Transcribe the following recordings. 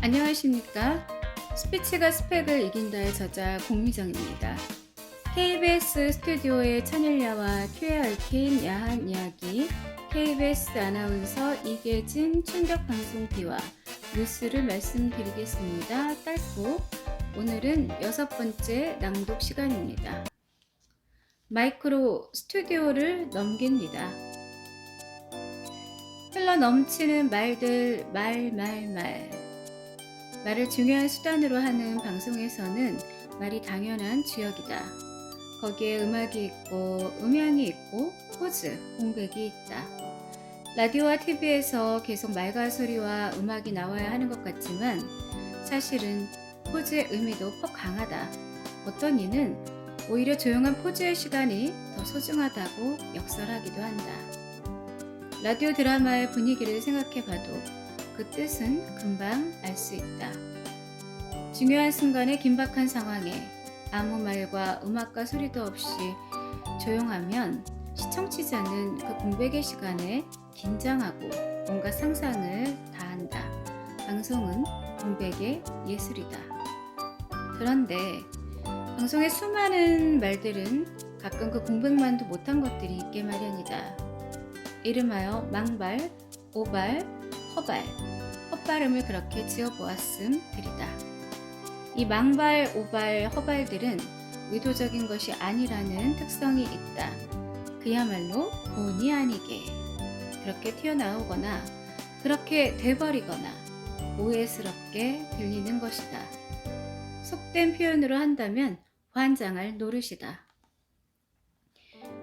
안녕하십니까. 스피치가 스펙을 이긴다의 저자 공미정입니다. KBS 스튜디오의 천일야와 큐에 얽힌 야한 이야기, KBS 아나운서 이계진 충격방송비와 뉴스를 말씀드리겠습니다. 딸꾹. 오늘은 6번째 낭독 시간입니다. 마이크로 스튜디오를 넘깁니다. 흘러 넘치는 말들, 말을 중요한 수단으로 하는 방송에서는 말이 당연한 주역이다. 거기에 음악이 있고 음향이 있고 포즈, 공백이 있다. 라디오와 TV에서 계속 말과 소리와 음악이 나와야 하는 것 같지만 사실은 포즈의 의미도 퍽 강하다. 어떤 이는 오히려 조용한 포즈의 시간이 더 소중하다고 역설하기도 한다. 라디오 드라마의 분위기를 생각해봐도 그 뜻은 금방 알 수 있다. 중요한 순간의 긴박한 상황에 아무 말과 음악과 소리도 없이 조용하면 시청자는 그 공백의 시간에 긴장하고 뭔가 상상을 다한다. 방송은 공백의 예술이다. 그런데 방송의 수많은 말들은 가끔 그 공백만도 못한 것들이 있게 마련이다. 이름하여 망발, 오발, 허발, 헛발음을 그렇게 지어보았음 들이다. 이 망발, 오발, 허발들은 의도적인 것이 아니라는 특성이 있다. 그야말로 본의 아니게 그렇게 튀어나오거나 그렇게 돼버리거나 오해스럽게 들리는 것이다. 속된 표현으로 한다면 환장할 노릇이다.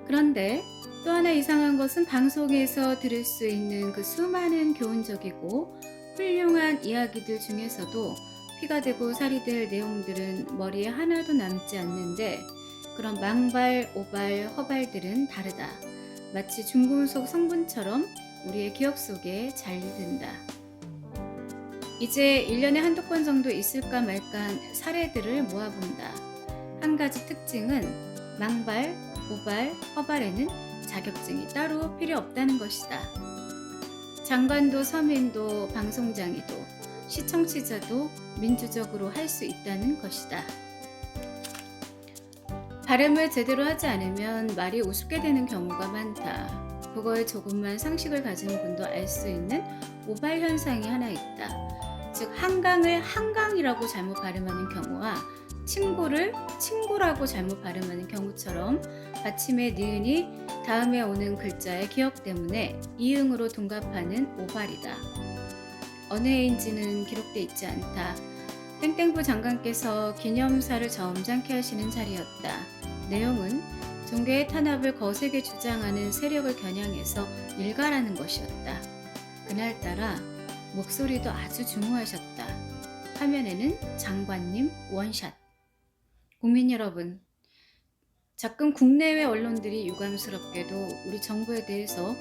그런데 또 하나 이상한 것은 방송에서 들을 수 있는 그 수많은 교훈적이고 훌륭한 이야기들 중에서도 피가 되고 살이 될 내용들은 머리에 하나도 남지 않는데 그런 망발, 오발, 허발들은 다르다. 마치 중금속 성분처럼 우리의 기억 속에 잘 든다. 이제 1년에 한두 건 정도 있을까 말까 한 사례들을 모아본다. 한 가지 특징은 망발, 오발, 허발에는 자격증이 따로 필요 없다는 것이다. 장관도 서민도 방송장이도 시청자도 민주적으로 할 수 있다는 것이다. 발음을 제대로 하지 않으면 말이 우습게 되는 경우가 많다. 그거에 조금만 상식을 가진 분도 알 수 있는 오발 현상이 하나 있다. 즉 한강을 한강이라고 잘못 발음하는 경우와 친구를 친구라고 잘못 발음하는 경우처럼 받침의 니은이 다음에 오는 글자의 기억 때문에 이응으로 둔갑하는 오발이다. 어느 해인지는 기록돼 있지 않다. 땡땡부 장관께서 기념사를 점잖게 하시는 자리였다. 내용은 종교의 탄압을 거세게 주장하는 세력을 겨냥해서 일가라는 것이었다. 그날따라 목소리도 아주 중후하셨다. 화면에는 장관님 원샷. 국민 여러분, 가끔 국내외 언론들이 유감스럽게도 우리 정부에 대해서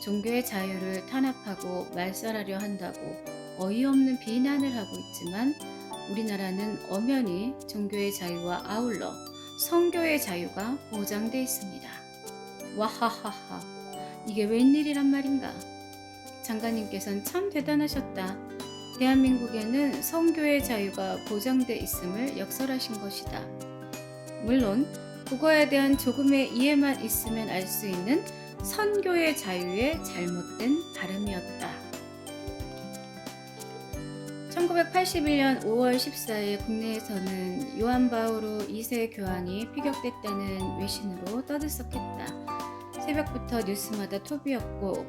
종교의 자유를 탄압하고 말살하려 한다고 어이없는 비난을 하고 있지만 우리나라는 엄연히 종교의 자유와 아울러 성교의 자유가 보장돼 있습니다. 와하하하, 이게 웬일이란 말인가? 장관님께서는 참 대단하셨다. 대한민국에는 성교의 자유가 보장돼 있음을 역설하신 것이다. 물론 국어에 대한 조금의 이해만 있으면 알 수 있는 선교의 자유의 잘못된 발음이었다. 1981년 5월 14일 국내에서는 요한 바오로 2세 교황이 피격됐다는 외신으로 떠들썩했다. 새벽부터 뉴스마다 톱이었고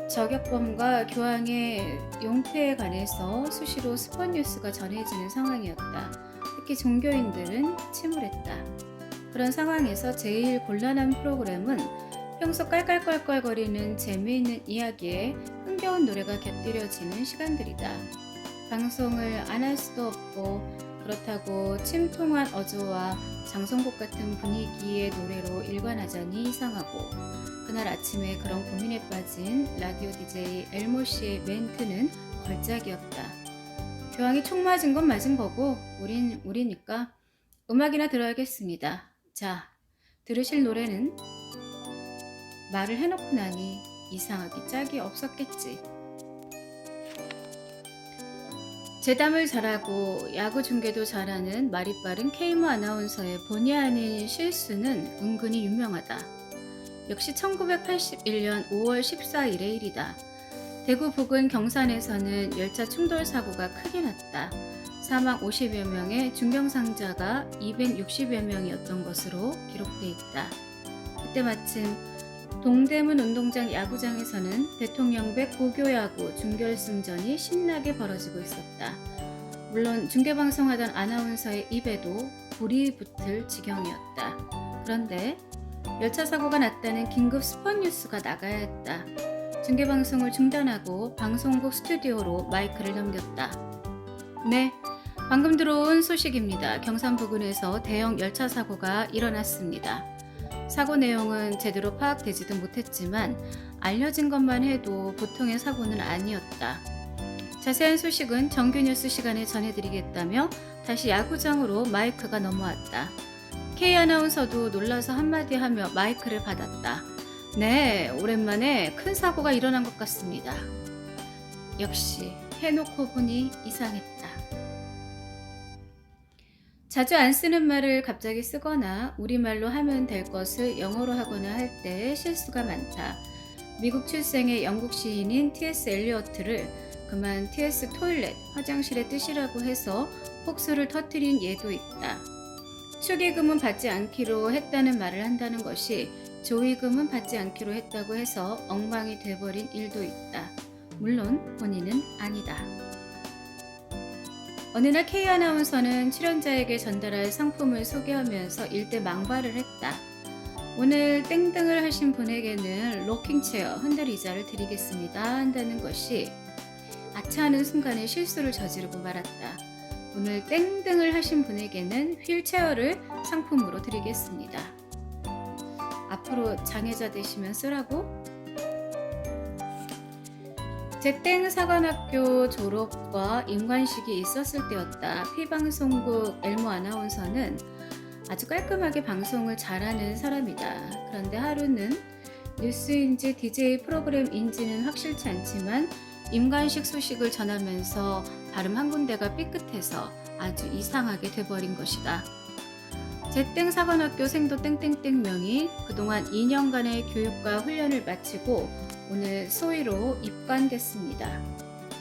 저격범과 교황의 용태에 관해서 수시로 스폰 뉴스가 전해지는 상황이었다. 특히 종교인들은 침울했다. 그런 상황에서 제일 곤란한 프로그램은 평소 깔깔껄껄거리는 재미있는 이야기에 흥겨운 노래가 곁들여지는 시간들이다. 방송을 안 할 수도 없고 그렇다고 침통한 어조와 장송곡 같은 분위기의 노래로 일관하자니 이상하고 그날 아침에 그런 고민에 빠진 라디오 DJ 엘모 씨의 멘트는 걸작이었다. 교황이 총 맞은 건 맞은 거고 우리니까 음악이나 들어야겠습니다. 자, 들으실 노래는 말을 해놓고 나니 이상하기 짝이 없었겠지. 재담을 잘하고 야구 중계도 잘하는 말이 빠른 케이모 아나운서의 본의 아닌 실수는 은근히 유명하다. 역시 1981년 5월 14일의 일이다. 대구 부근 경산에서는 열차 충돌 사고가 크게 났다. 사망 50여 명에 중경상자가 260여 명이었던 것으로 기록돼 있다. 그때 마침 동대문 운동장 야구장에서는 대통령배 고교야구 준결승전이 신나게 벌어지고 있었다. 물론 중계방송하던 아나운서의 입에도 불이 붙을 지경이었다. 그런데 열차 사고가 났다는 긴급 스폰 뉴스가 나가야 했다. 중계방송을 중단하고 방송국 스튜디오로 마이크를 넘겼다. 네, 방금 들어온 소식입니다. 경산 부근에서 대형 열차 사고가 일어났습니다. 사고 내용은 제대로 파악되지도 못했지만 알려진 것만 해도 보통의 사고는 아니었다. 자세한 소식은 정규 뉴스 시간에 전해드리겠다며 다시 야구장으로 마이크가 넘어왔다. K 아나운서도 놀라서 한마디 하며 마이크를 받았다. 네, 오랜만에 큰 사고가 일어난 것 같습니다. 역시 해놓고 보니 이상했다. 자주 안 쓰는 말을 갑자기 쓰거나 우리말로 하면 될 것을 영어로 하거나 할 때 실수가 많다. 미국 출생의 영국 시인인 T.S. 엘리어트를 그만 T.S. 토일렛, 화장실의 뜻이라고 해서 폭소를 터뜨린 예도 있다. 축의금은 받지 않기로 했다는 말을 한다는 것이 조의금은 받지 않기로 했다고 해서 엉망이 돼버린 일도 있다. 물론 본인은 아니다. 어느 날 K 아나운서는 출연자에게 전달할 상품을 소개하면서 일대 망발을 했다. 오늘 땡등을 하신 분에게는 로킹체어 흔들의자를 드리겠습니다 한다는 것이 아차 하는 순간에 실수를 저지르고 말았다. 오늘 땡등을 하신 분에게는 휠체어를 상품으로 드리겠습니다. 앞으로 장애자 되시면 쓰라고? 제 땡 사관학교 졸업과 임관식이 있었을 때였다. P방송국 엘모 아나운서는 아주 깔끔하게 방송을 잘하는 사람이다. 그런데 하루는 뉴스인지 DJ 프로그램인지는 확실치 않지만 임관식 소식을 전하면서 발음 한 군데가 삐끗해서 아주 이상하게 돼버린 것이다. 제 땡 사관학교 생도 땡땡땡명이 그동안 2년간의 교육과 훈련을 마치고 오늘 소위로 입관됐습니다.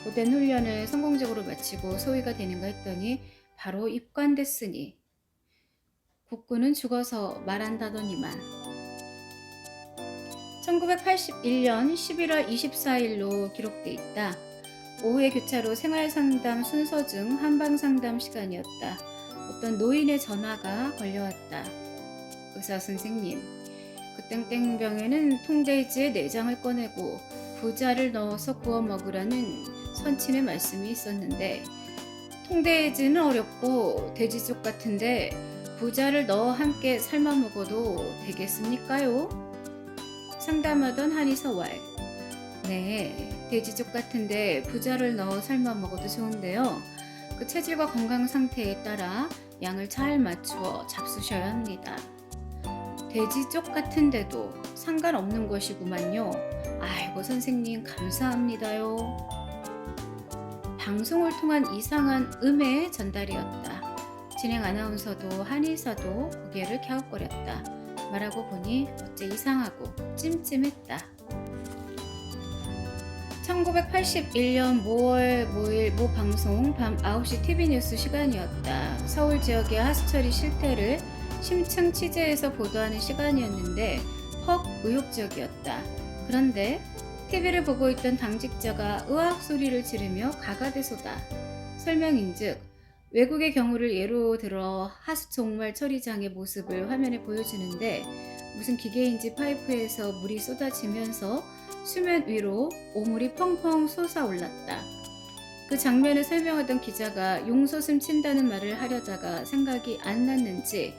고된 훈련을 성공적으로 마치고 소위가 되는가 했더니 바로 입관됐으니 국군은 죽어서 말한다더니만. 1981년 11월 24일로 기록돼 있다. 오후의 교차로 생활상담 순서 중 한방상담 시간이었다. 어떤 노인의 전화가 걸려왔다. 의사 선생님, 그 땡땡병에는 통돼지의 내장을 꺼내고 부자를 넣어서 구워 먹으라는 선친의 말씀이 있었는데 통돼지는 어렵고 돼지쪽 같은데 부자를 넣어 함께 삶아 먹어도 되겠습니까요? 상담하던 한의사왈. 네, 돼지쪽 같은데 부자를 넣어 삶아 먹어도 좋은데요. 그 체질과 건강 상태에 따라 양을 잘 맞추어 잡수셔야 합니다. 돼지 쪽 같은데도 상관없는 것이구만요. 아이고 선생님 감사합니다요. 방송을 통한 이상한 음의 전달이었다. 진행 아나운서도 한의사도 고개를 갸웃거렸다. 말하고 보니 어째 이상하고 찜찜했다. 1981년 5월 5일 모 방송 밤 9시 TV뉴스 시간이었다. 서울 지역의 하수처리 실태를 심층 취재해서 보도하는 시간이었는데 퍽 의욕적이었다. 그런데 TV를 보고 있던 당직자가 으악 소리를 지르며 가가대소다. 설명인즉 외국의 경우를 예로 들어 하수종말 처리장의 모습을 화면에 보여주는데 무슨 기계인지 파이프에서 물이 쏟아지면서 수면 위로 오물이 펑펑 솟아올랐다. 그 장면을 설명하던 기자가 용솟음 친다는 말을 하려다가 생각이 안 났는지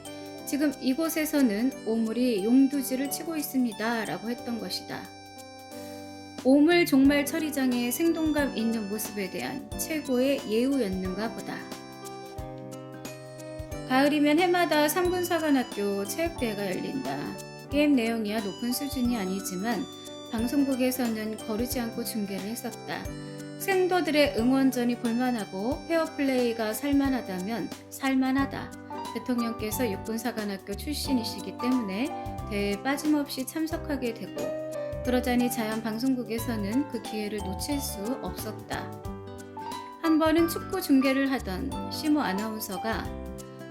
지금 이곳에서는 오물이 용두지를 치고 있습니다 라고 했던 것이다. 오물 종말 처리장의 생동감 있는 모습에 대한 최고의 예우였는가 보다. 가을이면 해마다 3군 사관학교 체육대회가 열린다. 게임 내용이야 높은 수준이 아니지만 방송국에서는 거르지 않고 중계를 했었다. 생도들의 응원전이 볼만하고 페어플레이가 살만하다면 살만하다. 대통령께서 육군사관학교 출신이시기 때문에 대회에 빠짐없이 참석하게 되고 그러자니 자연 방송국에서는 그 기회를 놓칠 수 없었다. 한 번은 축구 중계를 하던 시모 아나운서가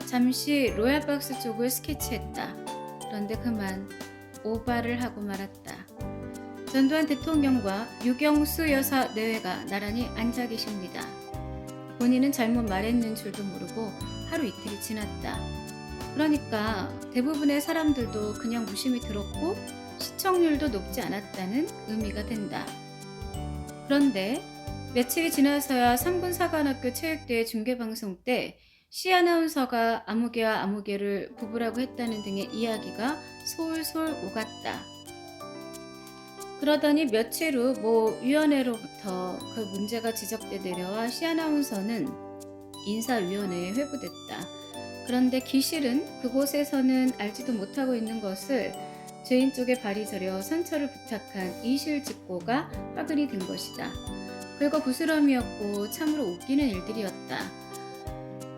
잠시 로얄박스 쪽을 스케치했다. 그런데 그만 오바를 하고 말았다. 전두환 대통령과 유경수 여사 내외가 나란히 앉아 계십니다. 본인은 잘못 말했는 줄도 모르고 하루 이틀이 지났다. 그러니까 대부분의 사람들도 그냥 무심히 들었고 시청률도 높지 않았다는 의미가 된다. 그런데 며칠이 지나서야 3군 사관학교 체육대회 중계방송 때 시 아나운서가 아무개와 아무개를 부부라고 했다는 등의 이야기가 솔솔 오갔다. 그러더니 며칠 후 모 위원회로부터 그 문제가 지적돼 내려와 시 아나운서는 인사위원회에 회부됐다. 그런데 기실은 그곳에서는 알지도 못하고 있는 것을 죄인 쪽에 발이 저려 선처를 부탁한 이실직고가 화근이 된 것이다. 긁어 부스럼이었고 참으로 웃기는 일들이었다.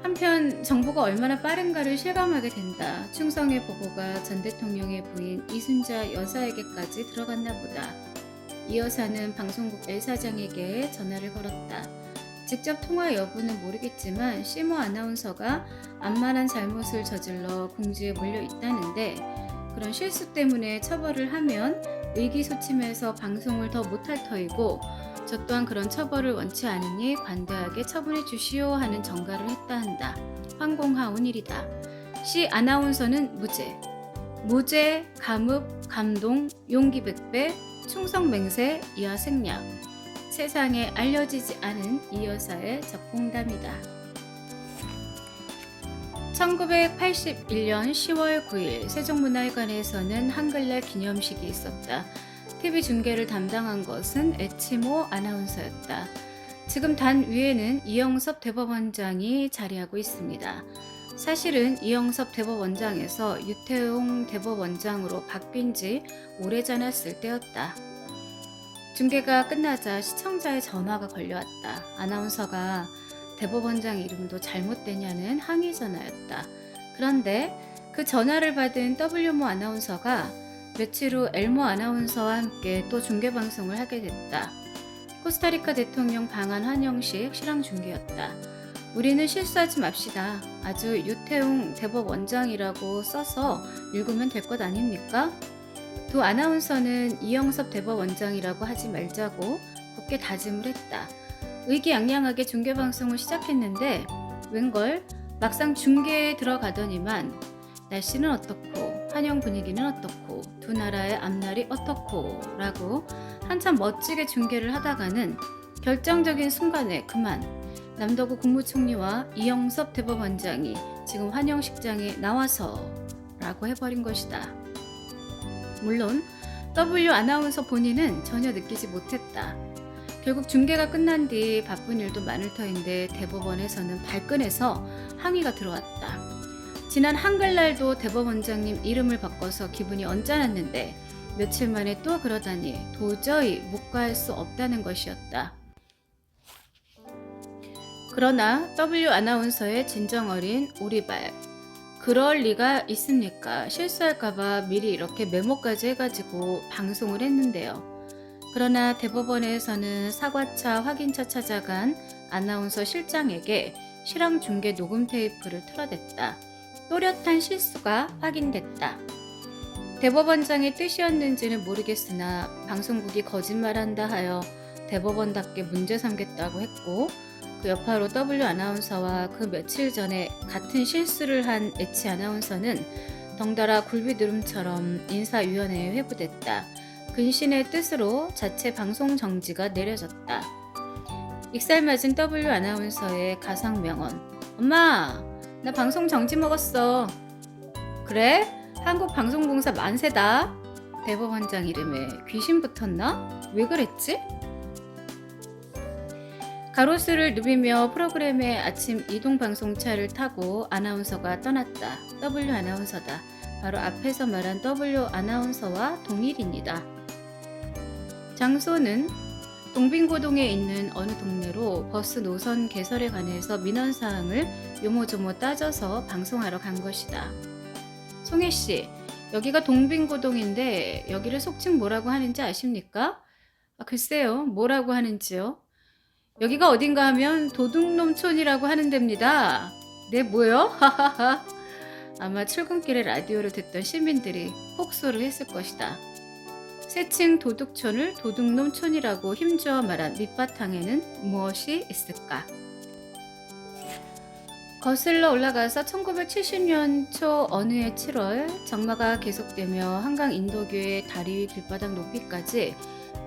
한편 정보가 얼마나 빠른가를 실감하게 된다. 충성의 보고가 전 대통령의 부인 이순자 여사에게까지 들어갔나 보다. 이 여사는 방송국 L 사장에게 전화를 걸었다. 직접 통화 여부는 모르겠지만 시모 아나운서가 암만한 잘못을 저질러 궁지에 몰려 있다는데 그런 실수 때문에 처벌을 하면 의기소침해서 방송을 더 못할 터이고 저 또한 그런 처벌을 원치 않으니 관대하게 처분해 주시오 하는 전가를 했다 한다. 황공하온 일이다. 시 아나운서는 무죄. 무죄, 감읍, 감동, 용기 백배, 충성맹세, 이하 생략. 세상에 알려지지 않은 이 여사의 적공담이다. 1981년 10월 9일 세종문화회관에서는 한글날 기념식이 있었다. TV 중계를 담당한 것은 에치모 아나운서였다. 지금 단 위에는 이영섭 대법원장이 자리하고 있습니다. 사실은 이영섭 대법원장에서 유태용 대법원장으로 바뀐 지 오래 지났을 때였다. 중계가 끝나자 시청자의 전화가 걸려왔다. 아나운서가 대법원장 이름도 잘못되냐는 항의 전화였다. 그런데 그 전화를 받은 W모 아나운서가 며칠 후 엘모 아나운서와 함께 또 중계방송을 하게 됐다. 코스타리카 대통령 방한 환영식 실황 중계였다. 우리는 실수하지 맙시다. 아주 유태웅 대법원장이라고 써서 읽으면 될 것 아닙니까? 두 아나운서는 이영섭 대법원장이라고 하지 말자고 굳게 다짐을 했다. 의기양양하게 중계방송을 시작했는데 웬걸 막상 중계에 들어가더니만 날씨는 어떻고 환영 분위기는 어떻고 두 나라의 앞날이 어떻고 라고 한참 멋지게 중계를 하다가는 결정적인 순간에 그만 남도구 국무총리와 이영섭 대법원장이 지금 환영식장에 나와서 라고 해버린 것이다. 물론 W 아나운서 본인은 전혀 느끼지 못했다. 결국 중계가 끝난 뒤 바쁜 일도 많을 터인데 대법원에서는 발끈해서 항의가 들어왔다. 지난 한글날도 대법원장님 이름을 바꿔서 기분이 언짢았는데 며칠 만에 또 그러다니 도저히 묵과할 수 없다는 것이었다. 그러나 W 아나운서의 진정 어린 오리발. 그럴 리가 있습니까? 실수할까봐 미리 이렇게 메모까지 해가지고 방송을 했는데요. 그러나 대법원에서는 사과차 확인차 찾아간 아나운서 실장에게 실황 중계 녹음 테이프를 틀어댔다. 또렷한 실수가 확인됐다. 대법원장의 뜻이었는지는 모르겠으나 방송국이 거짓말한다 하여 대법원답게 문제 삼겠다고 했고 그 여파로 W 아나운서와 그 며칠 전에 같은 실수를 한 H 아나운서는 덩달아 굴비누름처럼 인사위원회에 회부됐다. 근신의 뜻으로 자체 방송 정지가 내려졌다. 익살맞은 W 아나운서의 가상명언. 엄마! 나 방송 정지 먹었어. 그래? 한국방송공사 만세다. 대법원장 이름에 귀신 붙었나? 왜 그랬지? 가로수를 누비며 프로그램의 아침 이동방송차를 타고 아나운서가 떠났다. W 아나운서다. 바로 앞에서 말한 W 아나운서와 동일입니다. 장소는 동빙고동에 있는 어느 동네로 버스 노선 개설에 관해서 민원사항을 요모조모 따져서 방송하러 간 것이다. 송혜씨, 여기가 동빙고동인데 여기를 속칭 뭐라고 하는지 아십니까? 글쎄요, 뭐라고 하는지요? 여기가 어딘가 하면 도둑놈촌이라고 하는 데입니다. 네, 뭐요? 하하하. 아마 출근길에 라디오를 듣던 시민들이 폭소를 했을 것이다. 새칭 도둑촌을 도둑놈촌이라고 힘주어 말한 밑바탕에는 무엇이 있을까? 거슬러 올라가서 1970년 초 어느 해 7월 장마가 계속되며 한강 인도교의 다리 위 길바닥 높이까지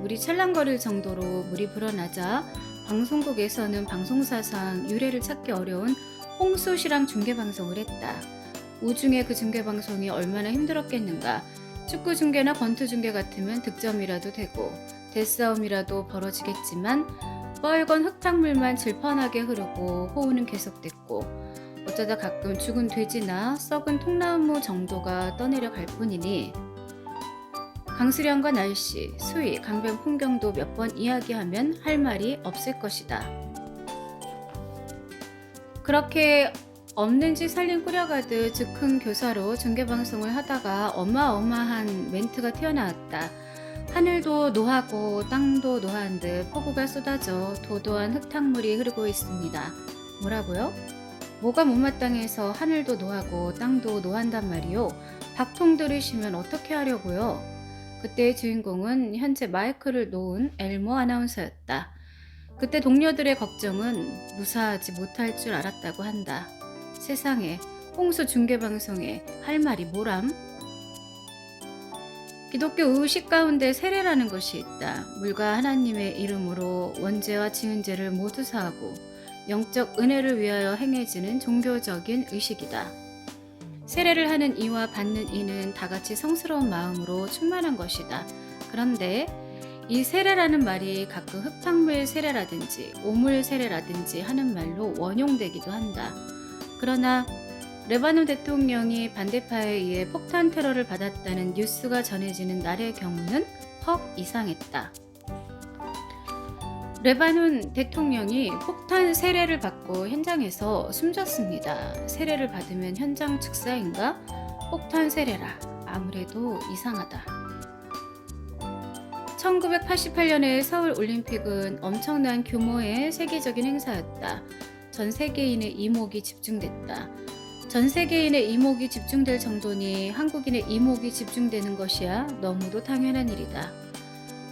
물이 찰랑거릴 정도로 물이 불어나자 방송국에서는 방송사상 유례를 찾기 어려운 홍수 실황 중계방송을 했다. 우중에 그 중계방송이 얼마나 힘들었겠는가. 축구 중계나 권투 중계 같으면 득점이라도 되고 대싸움이라도 벌어지겠지만 뻘건 흙탕물만 질펀하게 흐르고 호우는 계속됐고 어쩌다 가끔 죽은 돼지나 썩은 통나무 정도가 떠내려 갈 뿐이니 강수량과 날씨, 수위, 강변 풍경도 몇 번 이야기하면 할 말이 없을 것이다. 그렇게 없는 집 살림 꾸려가듯 즉흥 교사로 중계방송을 하다가 어마어마한 멘트가 튀어나왔다. 하늘도 노하고 땅도 노한 듯 폭우가 쏟아져 도도한 흙탕물이 흐르고 있습니다. 뭐라고요? 뭐가 못마땅해서 하늘도 노하고 땅도 노한단 말이요? 박통 들으시면 어떻게 하려고요? 그때의 주인공은 현재 마이크를 놓은 엘모 아나운서였다. 그때 동료들의 걱정은 무사하지 못할 줄 알았다고 한다. 세상에, 홍수 중계방송에 할 말이 뭐람? 기독교 의식 가운데 세례라는 것이 있다. 물과 하나님의 이름으로 원죄와 지은 죄를 모두 사하고 영적 은혜를 위하여 행해지는 종교적인 의식이다. 세례를 하는 이와 받는 이는 다 같이 성스러운 마음으로 충만한 것이다. 그런데 이 세례라는 말이 가끔 흙탕물 세례라든지 오물 세례라든지 하는 말로 원용되기도 한다. 그러나 레바논 대통령이 반대파에 의해 폭탄 테러를 받았다는 뉴스가 전해지는 날의 경우는 퍽 이상했다. 레바논 대통령이 폭탄 세례를 받고 현장에서 숨졌습니다. 세례를 받으면 현장 축사인가? 폭탄 세례라. 아무래도 이상하다. 1988년의 서울 올림픽은 엄청난 규모의 세계적인 행사였다. 전 세계인의 이목이 집중됐다. 전 세계인의 이목이 집중될 정도니 한국인의 이목이 집중되는 것이야 너무도 당연한 일이다.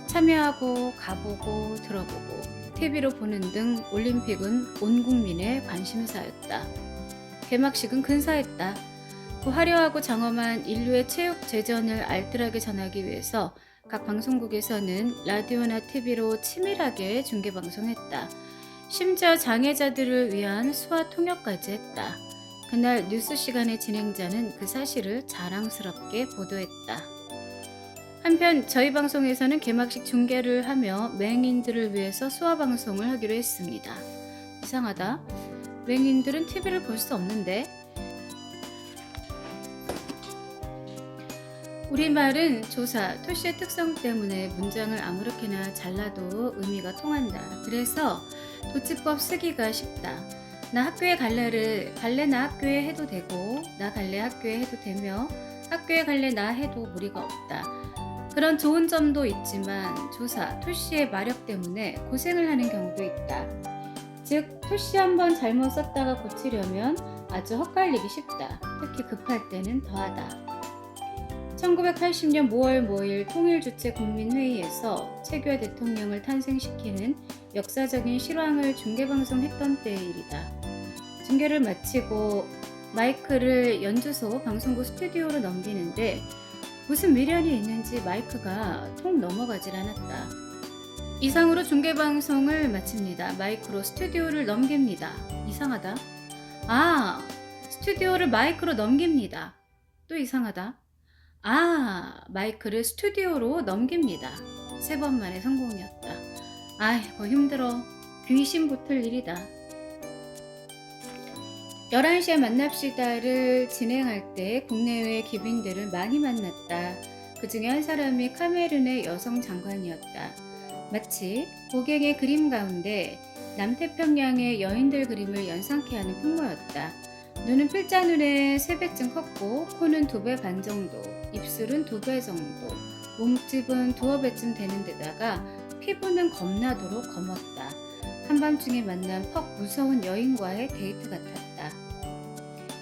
참여하고 가보고 들어보고 TV로 보는 등 올림픽은 온 국민의 관심사였다. 개막식은 근사했다. 그 화려하고 장엄한 인류의 체육 재전을 알뜰하게 전하기 위해서 각 방송국에서는 라디오나 TV로 치밀하게 중계방송했다. 심지어 장애자들을 위한 수화 통역까지 했다. 그날 뉴스 시간의 진행자는 그 사실을 자랑스럽게 보도했다. 한편 저희 방송에서는 개막식 중계를 하며 맹인들을 위해서 수화 방송을 하기로 했습니다. 이상하다. 맹인들은 TV를 볼 수 없는데. 우리말은 조사, 토시의 특성 때문에 문장을 아무렇게나 잘라도 의미가 통한다. 그래서 도치법 쓰기가 쉽다. 나 학교에 갈래를 갈래 나 학교에 해도 되고 나 갈래 학교에 해도 되며 학교에 갈래 나 해도 무리가 없다. 그런 좋은 점도 있지만 조사, 토시의 마력 때문에 고생을 하는 경우도 있다. 즉 토시 한번 잘못 썼다가 고치려면 아주 헛갈리기 쉽다. 특히 급할 때는 더하다. 1980년 5월 5일 통일주체국민회의에서 최규하 대통령을 탄생시키는 역사적인 실황을 중계방송했던 때의 일이다. 중계를 마치고 마이크를 연주소 방송국 스튜디오로 넘기는데 무슨 미련이 있는지 마이크가 통 넘어가질 않았다. 이상으로 중계방송을 마칩니다. 마이크로 스튜디오를 넘깁니다. 이상하다. 스튜디오를 마이크로 넘깁니다. 또 이상하다. 마이크를 스튜디오로 넘깁니다. 3번 만에 성공이었다. 아이고 힘들어. 귀신 붙을 일이다. 11시에 만납시다를 진행할 때 국내외 기빈들을 많이 만났다. 그 중에 한 사람이 카메룬의 여성 장관이었다. 마치 고갱의 그림 가운데 남태평양의 여인들 그림을 연상케 하는 풍모였다. 눈은 필자눈에 3배쯤 컸고 코는 2배 반 정도, 입술은 2배 정도, 몸집은 2-어 배쯤 되는 데다가 피부는 겁나도록 검었다. 한밤중에 만난 퍽 무서운 여인과의 데이트 같았다.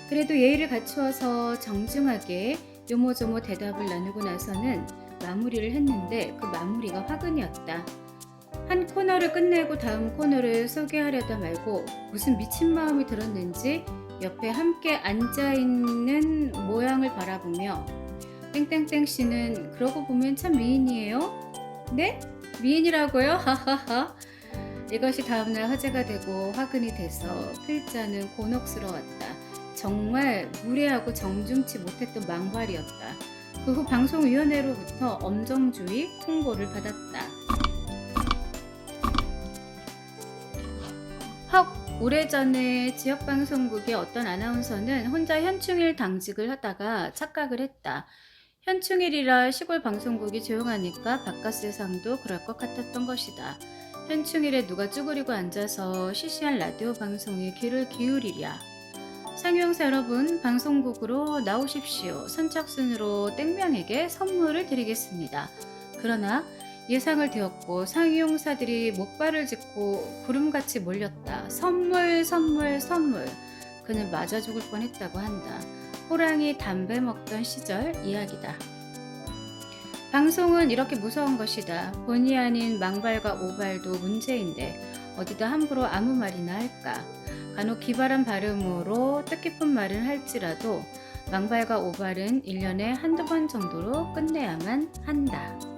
그래도 예의를 갖추어서 정중하게 요모조모 대답을 나누고 나서는 마무리를 했는데 그 마무리가 화근이었다. 한 코너를 끝내고 다음 코너를 소개하려다 말고 무슨 미친 마음이 들었는지 옆에 함께 앉아있는 모양을 바라보며 땡땡땡 씨는 그러고 보면 참 미인이에요? 네? 미인이라고요? 하하하. 이것이 다음날 화제가 되고 화근이 돼서 필자는 곤혹스러웠다. 정말 무례하고 정중치 못했던 망발이었다. 그 후 방송위원회로부터 엄정주의 통보를 받았다. 오래전에 지역방송국의 어떤 아나운서는 혼자 현충일 당직을 하다가 착각을 했다. 현충일이라 시골 방송국이 조용하니까 바깥 세상도 그럴 것 같았던 것이다. 현충일에 누가 쭈그리고 앉아서 시시한 라디오 방송에 귀를 기울이랴. 상용사 여러분, 방송국으로 나오십시오. 선착순으로 땡명에게 선물을 드리겠습니다. 그러나 예상을 되었고 상용사들이 목발을 짚고 구름같이 몰렸다. 선물, 선물, 선물. 그는 맞아 죽을 뻔했다고 한다. 호랑이 담배 먹던 시절 이야기다. 방송은 이렇게 무서운 것이다. 본의 아닌 망발과 오발도 문제인데 어디다 함부로 아무 말이나 할까. 간혹 기발한 발음으로 뜻깊은 말을 할지라도 망발과 오발은 1년에 한두 번 정도로 끝내야만 한다.